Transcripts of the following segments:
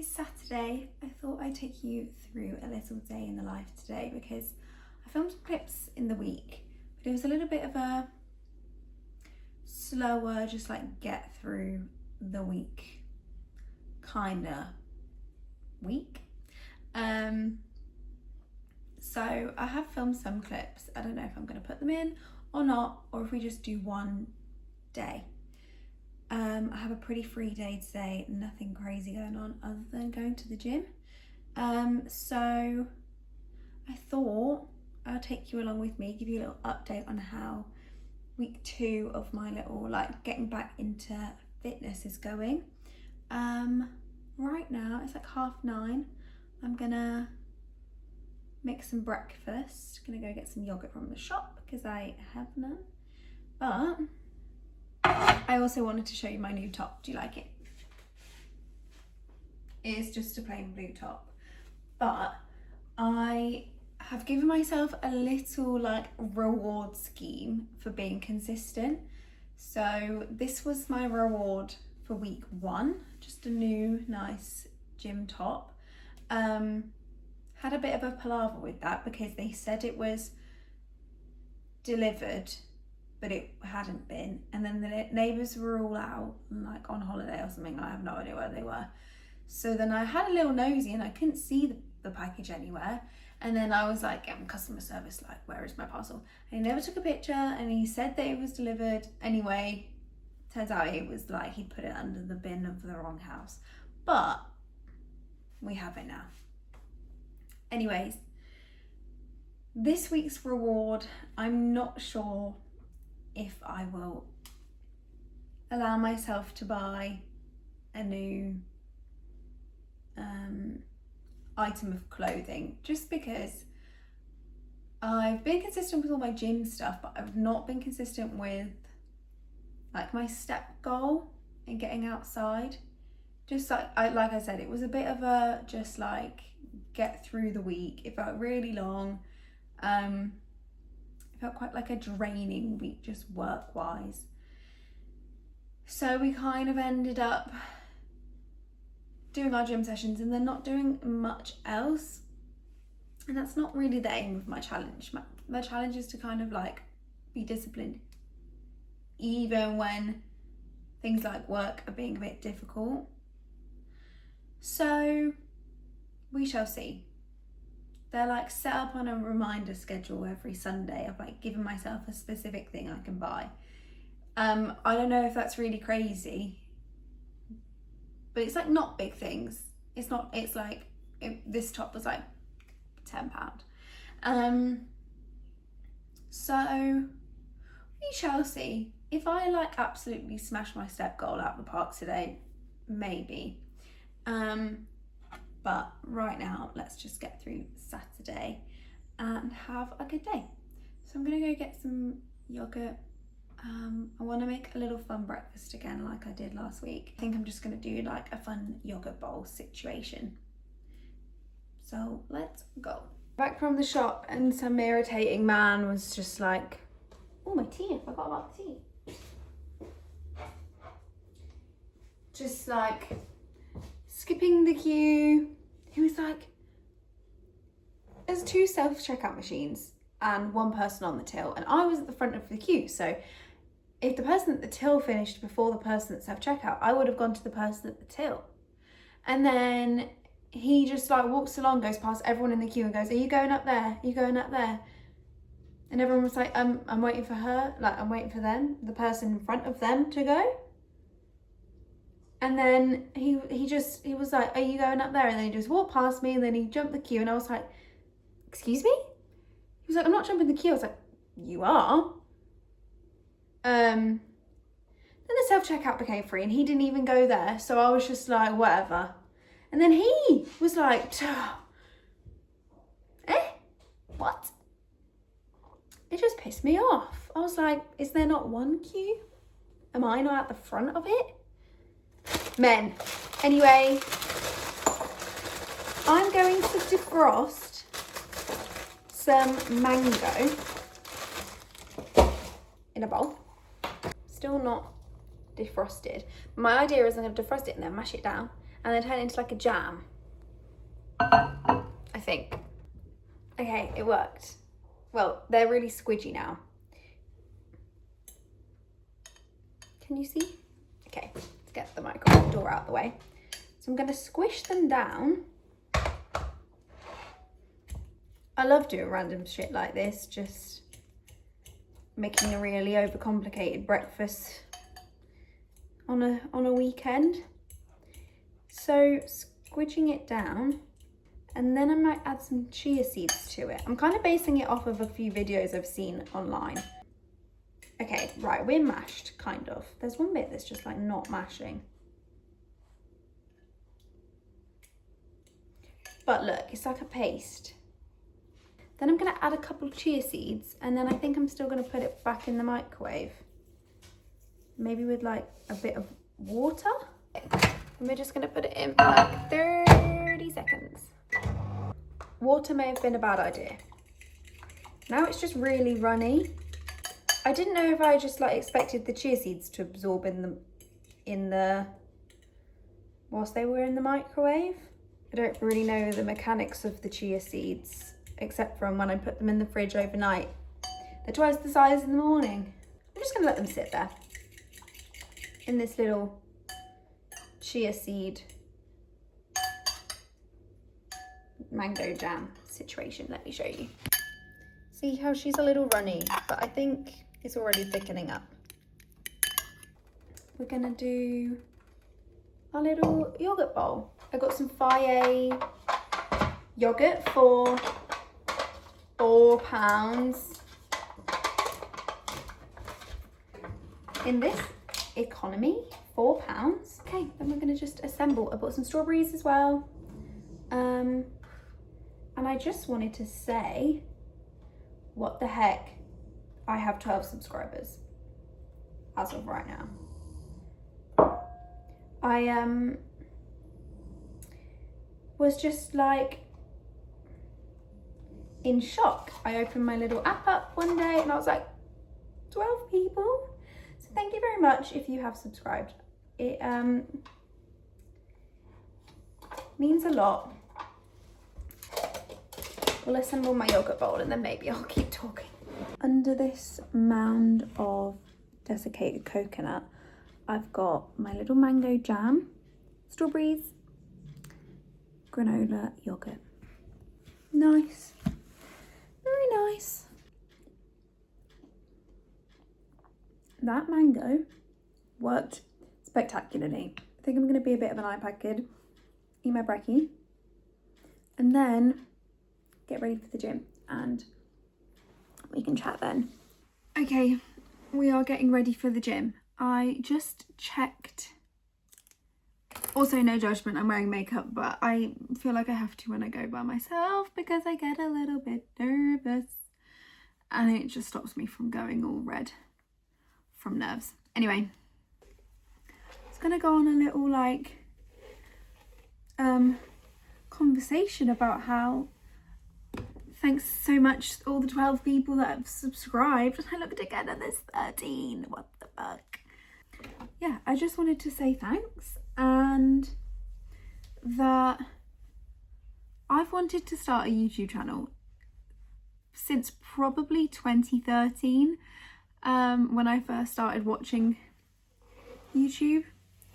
is Saturday. I thought I'd take you through a little day in the life today because I filmed some clips in the week, but it was a little bit of a slower, just like get through the week kinda week. So I have filmed some clips. I don't know if I'm going to put them in or not, or if we just do one day. I have a pretty free day today, nothing crazy going on other than going to the gym. So I thought I'll take you along with me, give you a little update on how week 2 of my little like getting back into fitness is going. Right now it's like 9:30. I'm gonna make some breakfast. Gonna go get some yogurt from the shop because I have none. But I also wanted to show you my new top. Do you like it? It is just a plain blue top, but I have given myself a little like reward scheme for being consistent. So this was my reward for week 1, just a new nice gym top. Had a bit of a palaver with that because they said it was delivered but it hadn't been, and then the neighbours were all out like on holiday or something. I have no idea where they were. So then I had a little nosy and I couldn't see the package anywhere, and then I was like getting customer service like, where is my parcel? And he never took a picture and he said that it was delivered. Anyway, turns out it was like he'd put it under the bin of the wrong house, but we have it now. Anyways, this week's reward, I'm not sure if I will allow myself to buy a new item of clothing, just because I've been consistent with all my gym stuff, but I've not been consistent with like my step goal and getting outside. Just like I said, it was a bit of a just like get through the week. It felt really long. It felt quite like a draining week, just work-wise. So we kind of ended up doing our gym sessions and then not doing much else. And that's not really the aim of my challenge. My challenge is to kind of like be disciplined, even when things like work are being a bit difficult. So we shall see. They're like set up on a reminder schedule every Sunday. I've like given myself a specific thing I can buy. I don't know if that's really crazy, but it's like not big things. It's like this top was like £10. So we shall see. If I like absolutely smash my step goal out of the park today, maybe. But right now, let's just get through Saturday and have a good day. So I'm gonna go get some yogurt. I wanna make a little fun breakfast again like I did last week. I think I'm just gonna do like a fun yogurt bowl situation. So let's go. Back from the shop and some irritating man was just like, oh, my tea, I forgot about the tea. Just like skipping the queue. He was like, there's 2 self-checkout machines and 1 person on the till, and I was at the front of the queue. So if the person at the till finished before the person at self-checkout, I would have gone to the person at the till. And then he just like walks along, goes past everyone in the queue and goes, are you going up there? Are you going up there? And everyone was like, I'm waiting for her, like I'm waiting for them, the person in front of them to go. And then he was like, are you going up there? And then he just walked past me and then he jumped the queue, and I was like, excuse me? He was like, I'm not jumping the queue. I was like, you are. Then the self-checkout became free and he didn't even go there. So I was just like, whatever. And then he was like, what? It just pissed me off. I was like, is there not 1 queue? Am I not at the front of it? Men. Anyway, I'm going to defrost some mango in a bowl. Still not defrosted. My idea is I'm going to defrost it and then mash it down and then turn it into like a jam. I think. Okay, it worked. Well, they're really squidgy now. Can you see? Okay, let's get the microwave door out of the way. So I'm gonna squish them down. I love doing random shit like this, just making a really overcomplicated breakfast on a weekend. So squidging it down, and then I might add some chia seeds to it. I'm kind of basing it off of a few videos I've seen online. Okay, right, we're mashed, kind of. There's one bit that's just like not mashing. But look, it's like a paste. Then I'm gonna add a couple of chia seeds, and then I think I'm still gonna put it back in the microwave. Maybe with like a bit of water. And we're just gonna put it in for like 30 seconds. Water may have been a bad idea. Now it's just really runny. I didn't know if I just like expected the chia seeds to absorb in the whilst they were in the microwave. I don't really know the mechanics of the chia seeds, except from when I put them in the fridge overnight. They're twice the size in the morning. I'm just gonna let them sit there in this little chia seed mango jam situation. Let me show you. See how she's a little runny, but I think it's already thickening up. We're gonna do our little yogurt bowl. I got some Faye yogurt for £4 in this economy. £4. Okay, then we're gonna just assemble. I bought some strawberries as well. And I just wanted to say, what the heck? I have 12 subscribers as of right now. I was just like in shock. I opened my little app up one day and I was like, 12 people. So thank you very much if you have subscribed. It means a lot. We'll assemble my yogurt bowl and then maybe I'll keep talking. Under this mound of desiccated coconut, I've got my little mango jam, strawberries, granola, yogurt. Nice, very nice. That mango worked spectacularly. I think I'm gonna be a bit of an iPad kid, eat my brekkie, and then get ready for the gym and we can chat then. Okay, we are getting ready for the gym. I just checked. Also, no judgment, I'm wearing makeup, but I feel like I have to when I go by myself because I get a little bit nervous and it just stops me from going all red from nerves. Anyway, it's gonna go on a little like conversation about how thanks so much all the 12 people that have subscribed. And I looked again and there's 13. What the fuck? Yeah, I just wanted to say thanks and that I've wanted to start a YouTube channel since probably 2013 when I first started watching YouTube,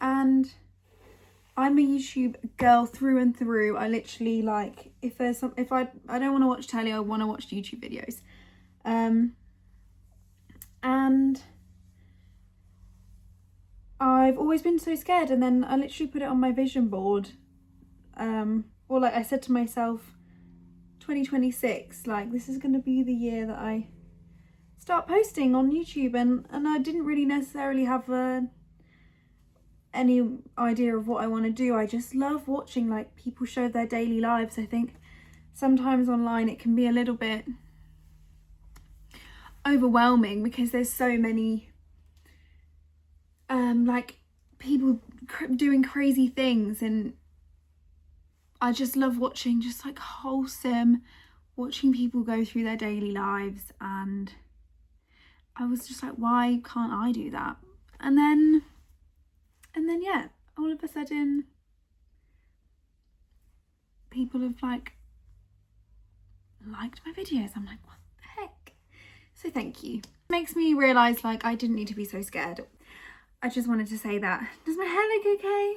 and I'm a YouTube girl through and through. I literally like, if I don't want to watch telly, I want to watch YouTube videos. And I've always been so scared, and then I literally put it on my vision board. Or like I said to myself, 2026, like this is going to be the year that I start posting on YouTube, and I didn't really necessarily have any idea of what I want to do. I just love watching like people show their daily lives. I think sometimes online it can be a little bit overwhelming because there's so many like people doing crazy things, and I just love watching just like wholesome, watching people go through their daily lives, and I was just like, why can't I do that? And then yeah, all of a sudden people have like liked my videos. I'm like, what the heck? So thank you. Makes me realise like I didn't need to be so scared. I just wanted to say that. Does my hair look okay?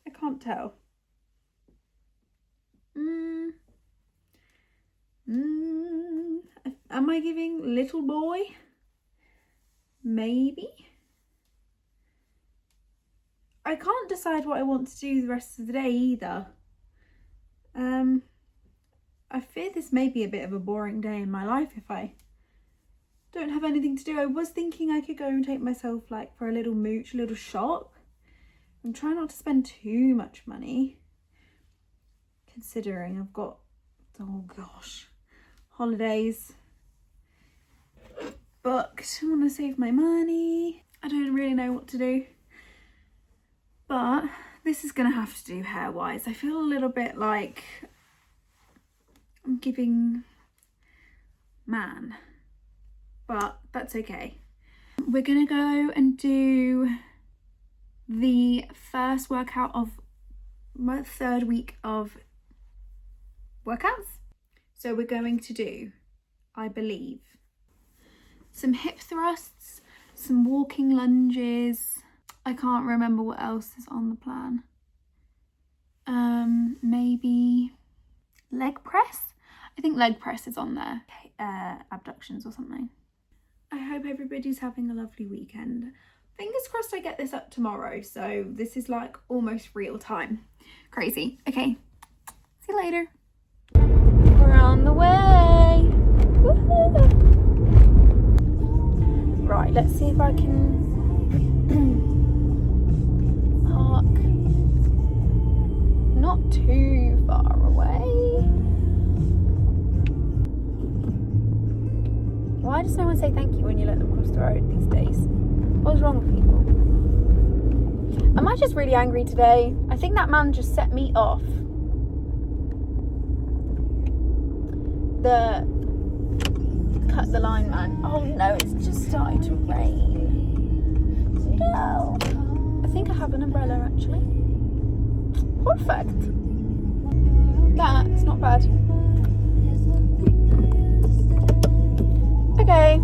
I can't tell. Am I giving little boy? Maybe. I can't decide what I want to do the rest of the day either. I fear this may be a bit of a boring day in my life if I don't have anything to do. I was thinking I could go and take myself like for a little mooch, a little shop. I'm trying not to spend too much money, considering I've got, oh gosh, holidays booked. I want to save my money. I don't really know what to do, but this is gonna have to do hair wise. I feel a little bit like I'm giving man, but that's okay. We're gonna go and do the first workout of my 3rd week of workouts. So we're going to do, I believe, some hip thrusts, some walking lunges. I can't remember what else is on the plan. Maybe leg press. I think leg press is on there. Abductions or something. I hope everybody's having a lovely weekend. Fingers crossed I get this up tomorrow, so this is like almost real time. Crazy. Okay, see you later. We're on the way. Woo-hoo. Right, let's see if I can park not too far away. Why does no one say thank you when you let them cross the road these days? What's wrong with people? Am I just really angry today? I think that man just set me off. The cut the line man. Oh no, it's just starting to rain. No. I think I have an umbrella actually. Perfect. That's not bad. Okay.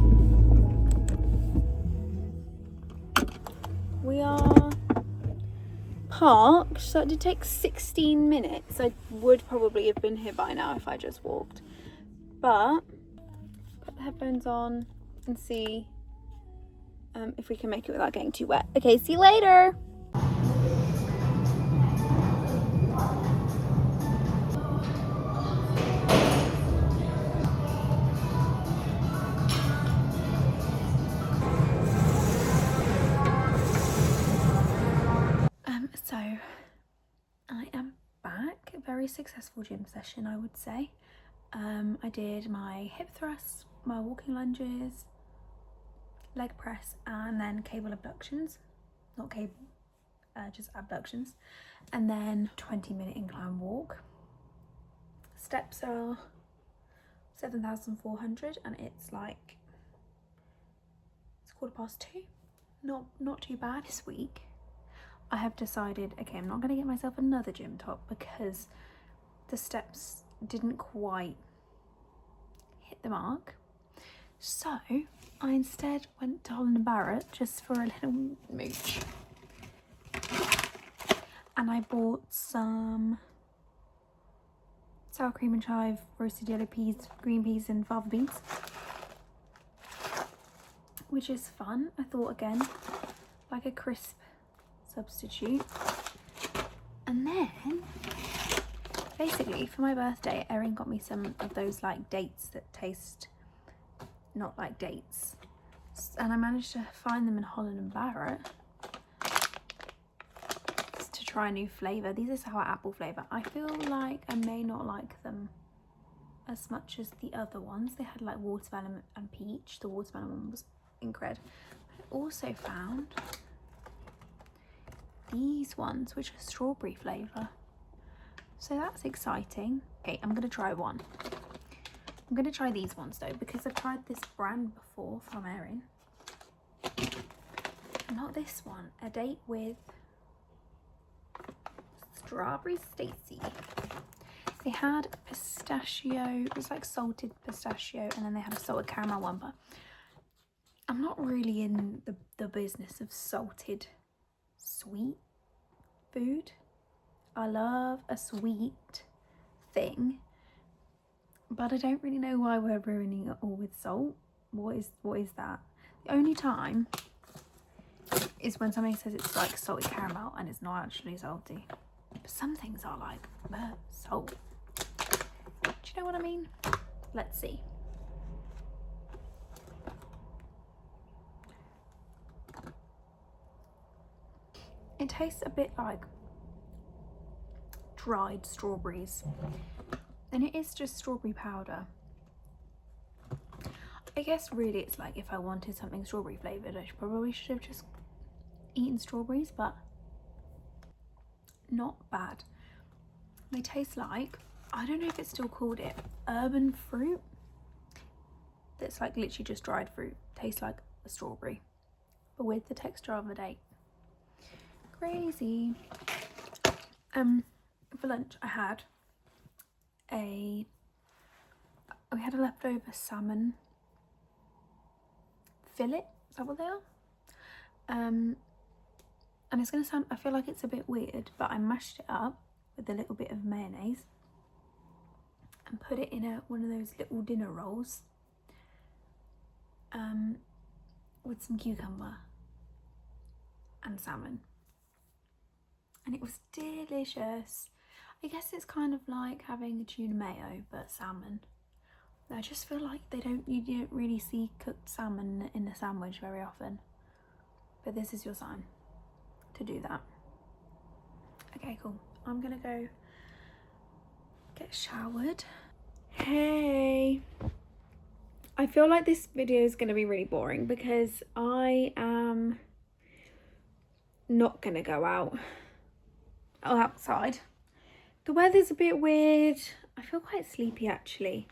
We are parked, so it did take 16 minutes. I would probably have been here by now if I just walked. But put the headphones on and see if we can make it without getting too wet. Okay, see you later. So I am back. A very successful gym session, I would say. I did my hip thrusts, my walking lunges, leg press, and then cable abductions. Not cable, just abductions. And then 20-minute incline walk. Steps are 7,400 and it's like, it's 2:15. Not too bad. This week I have decided, okay, I'm not going to get myself another gym top because the steps didn't quite hit the mark. So I instead went to Holland & Barrett just for a little mooch. And I bought some sour cream and chive, roasted yellow peas, green peas and fava beans, which is fun. I thought, again, like a crisp substitute. And then basically for my birthday, Erin got me some of those like dates that taste not like dates, and I managed to find them in Holland & Barrett just to try a new flavour. These are sour apple flavour. I feel like I may not like them as much as the other ones. They had like watermelon and peach. The watermelon one was incredible. I also found these ones which are strawberry flavour, so that's exciting. Okay, I'm gonna try one. I'm gonna try these ones though because I've tried this brand before from Erin. Not this one. A date with Strawberry Stacy. They had pistachio, it was like salted pistachio, and then they had a salted caramel one, but I'm not really in the business of salted sweet food. I love a sweet thing, but I don't really know why we're ruining it all with salt. What is that? The only time is when somebody says it's like salted caramel and it's not actually salty. But some things are like salt. Do you know what I mean? Let's see. It tastes a bit like dried strawberries, and it is just strawberry powder. I guess really it's like if I wanted something strawberry flavoured, I probably should have just eaten strawberries, but not bad. They taste like, I don't know if it's still called it, urban fruit. That's like literally just dried fruit. Tastes like a strawberry, but with the texture of a date. Crazy. For lunch I had we had a leftover salmon fillet. Is that what they are? And it's gonna sound, I feel like it's a bit weird, but I mashed it up with a little bit of mayonnaise and put it in one of those little dinner rolls with some cucumber and salmon, and it was delicious. I guess it's kind of like having a tuna mayo but salmon. I just feel like you don't really see cooked salmon in a sandwich very often, but this is your sign to do that. Okay, cool. I'm gonna go get showered. Hey, I feel like this video is gonna be really boring because I am not gonna go outside. The weather's a bit weird. I feel quite sleepy actually.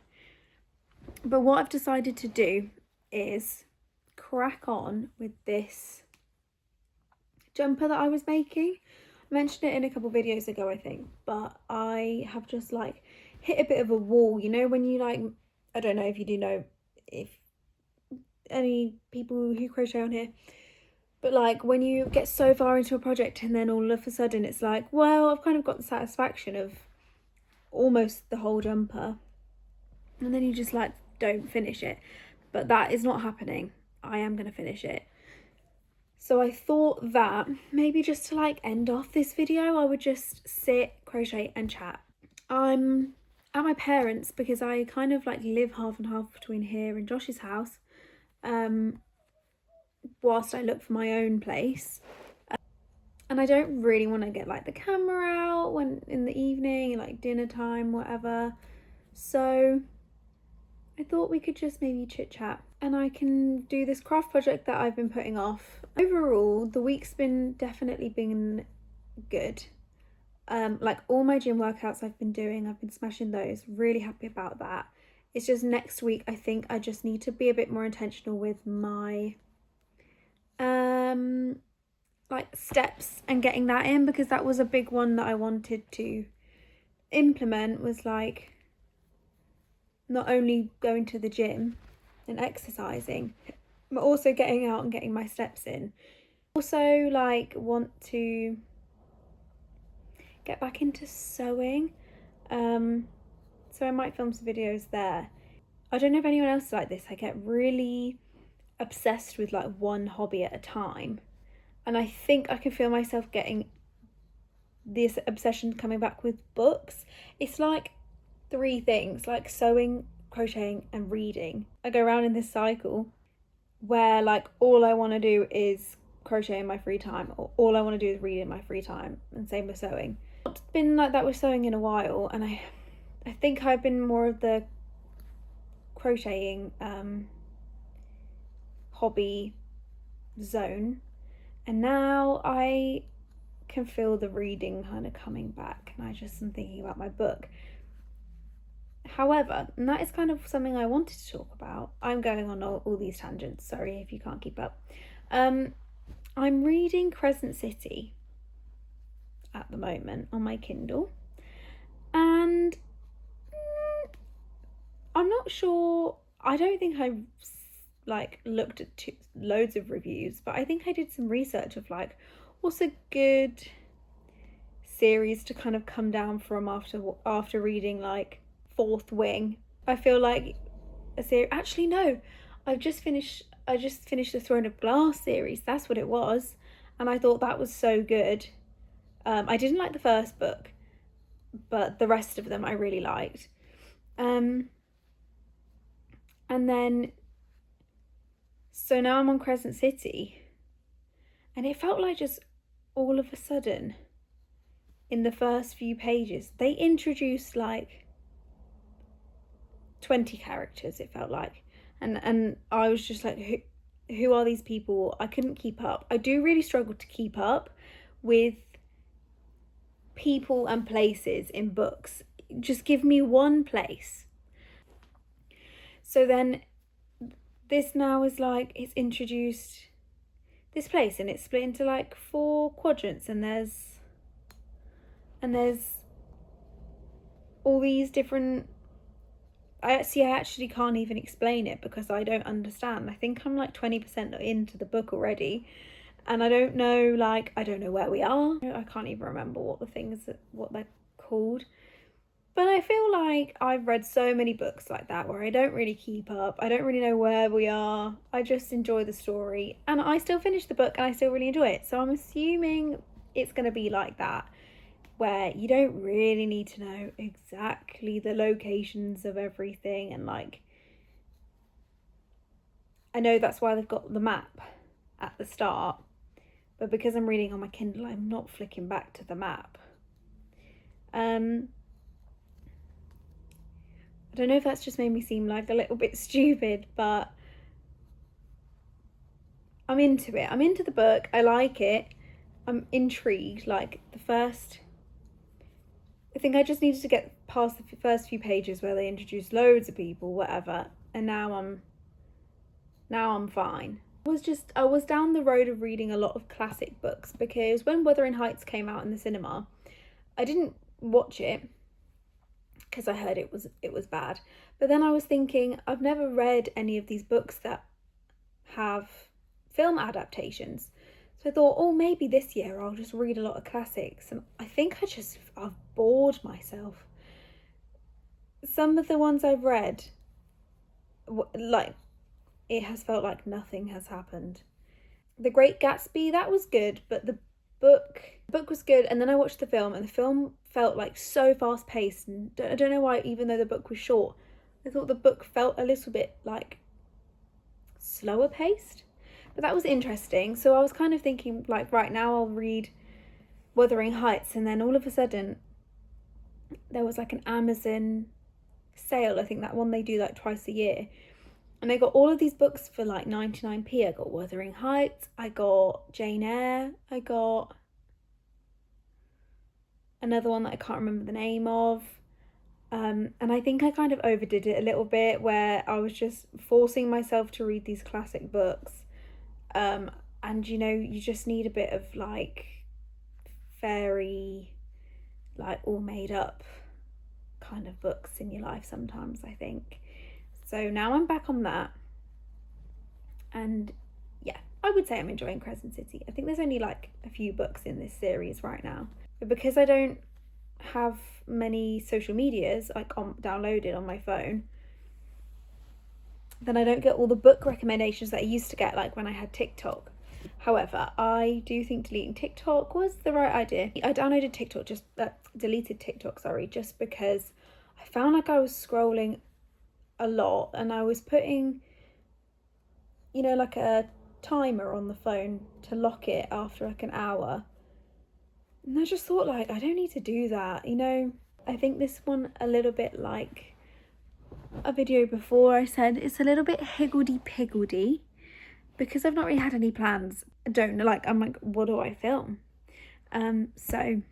But what I've decided to do is crack on with this jumper that I was making. I mentioned it in a couple videos ago, I think, but I have just like hit a bit of a wall. You know when you like, I don't know if you do know, if any people who crochet on here, but like when you get so far into a project and then all of a sudden it's like, well, I've kind of got the satisfaction of almost the whole jumper, and then you just like don't finish it. But that is not happening. I am going to finish it. So I thought that maybe just to like end off this video, I would just sit, crochet and chat. I'm at my parents' because I kind of like live half and half between here and Josh's house, whilst I look for my own place. And I don't really want to get like the camera out when in the evening, like dinner time, whatever. So I thought we could just maybe chit chat and I can do this craft project that I've been putting off. Overall, the week's definitely been good. Like all my gym workouts I've been doing, I've been smashing those. Really happy about that. It's just next week, I think I just need to be a bit more intentional with my like steps and getting that in, because that was a big one that I wanted to implement, was like not only going to the gym and exercising, but also getting out and getting my steps in. Also like want to get back into sewing, so I might film some videos there. I don't know if anyone else is like this. I get really obsessed with like one hobby at a time, and I think I can feel myself getting this obsession coming back with books. It's like 3 things, like sewing, crocheting and reading. I go around in this cycle where like all I want to do is crochet in my free time, or all I want to do is read in my free time, and same with sewing. It's been like that with sewing in a while, and I think I've been more of the crocheting hobby zone, and now I can feel the reading kind of coming back, and I just am thinking about my book. However, and that is kind of something I wanted to talk about. I'm going on all these tangents, sorry if you can't keep up. I'm reading Crescent City at the moment on my Kindle, and I'm not sure. I don't think I like looked at loads of reviews, but I think I did some research of like what's a good series to kind of come down from after reading like Fourth Wing. I feel like a series. Actually, no. I just finished the Throne of Glass series. That's what it was, and I thought that was so good. I didn't like the first book, but the rest of them I really liked. And then, so now I'm on Crescent City, and it felt like just all of a sudden, in the first few pages, they introduced like 20 characters, it felt like. And I was just like, who are these people? I couldn't keep up. I do really struggle to keep up with people and places in books. Just give me one place. So then this now is like, it's introduced this place and it's split into like 4 quadrants, and there's all these different, I actually can't even explain it because I don't understand. I think I'm like 20% into the book already, and I don't know where we are. I can't even remember what they're called. But I feel like I've read so many books like that where I don't really keep up. I don't really know where we are. I just enjoy the story, and I still finish the book and I still really enjoy it. So I'm assuming it's going to be like that, where you don't really need to know exactly the locations of everything. And like, I know that's why they've got the map at the start, but because I'm reading on my Kindle, I'm not flicking back to the map. I don't know if that's just made me seem like a little bit stupid, but I'm into it. I'm into the book. I like it. I'm intrigued. Like I think I just needed to get past the first few pages where they introduced loads of people, whatever, and now I'm fine. I was down the road of reading a lot of classic books, because when Wuthering Heights came out in the cinema, I didn't watch it because I heard it was bad. But then I was thinking, I've never read any of these books that have film adaptations. So I thought, oh, maybe this year I'll just read a lot of classics. And I think I've bored myself. Some of the ones I've read, like, it has felt like nothing has happened. The Great Gatsby, that was good, but the book was good, and then I watched the film, and the film felt like so fast paced, and I don't know why, even though the book was short, I thought the book felt a little bit like slower paced. But that was interesting. So I was kind of thinking, like, right now I'll read Wuthering Heights, and then all of a sudden there was like an Amazon sale. I think that one they do like twice a year, and I got all of these books for like 99p. I got Wuthering Heights, I got Jane Eyre, I got another one that I can't remember the name of. And I think I kind of overdid it a little bit, where I was just forcing myself to read these classic books. And you know, you just need a bit of like fairy, like all made up kind of books in your life sometimes, I think. So now I'm back on that, and yeah, I would say I'm enjoying Crescent City. I think there's only like a few books in this series right now, but because I don't have many social medias like downloaded on my phone, then I don't get all the book recommendations that I used to get like when I had TikTok. However, I do think deleting TikTok was the right idea. I downloaded TikTok, deleted TikTok, just because I found like I was scrolling a lot, and I was putting, you know, like a timer on the phone to lock it after like an hour. And I just thought, like, I don't need to do that, you know. I think this one a little bit like a video before, I said it's a little bit higgledy-piggledy because I've not really had any plans. I don't know, like, I'm like, what do I film? So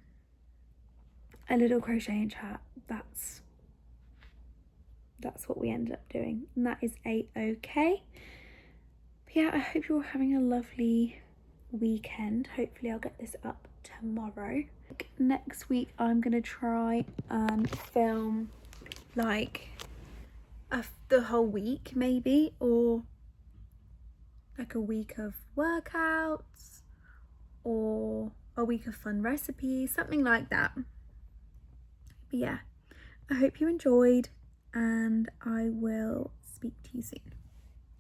a little crochet and chat, that's what we ended up doing, and that is a-okay. But yeah, I hope you're having a lovely weekend. Hopefully I'll get this up tomorrow. Next week I'm gonna try and film like the whole week maybe, or like a week of workouts or a week of fun recipes, something like that. But yeah, I hope you enjoyed, and I will speak to you soon.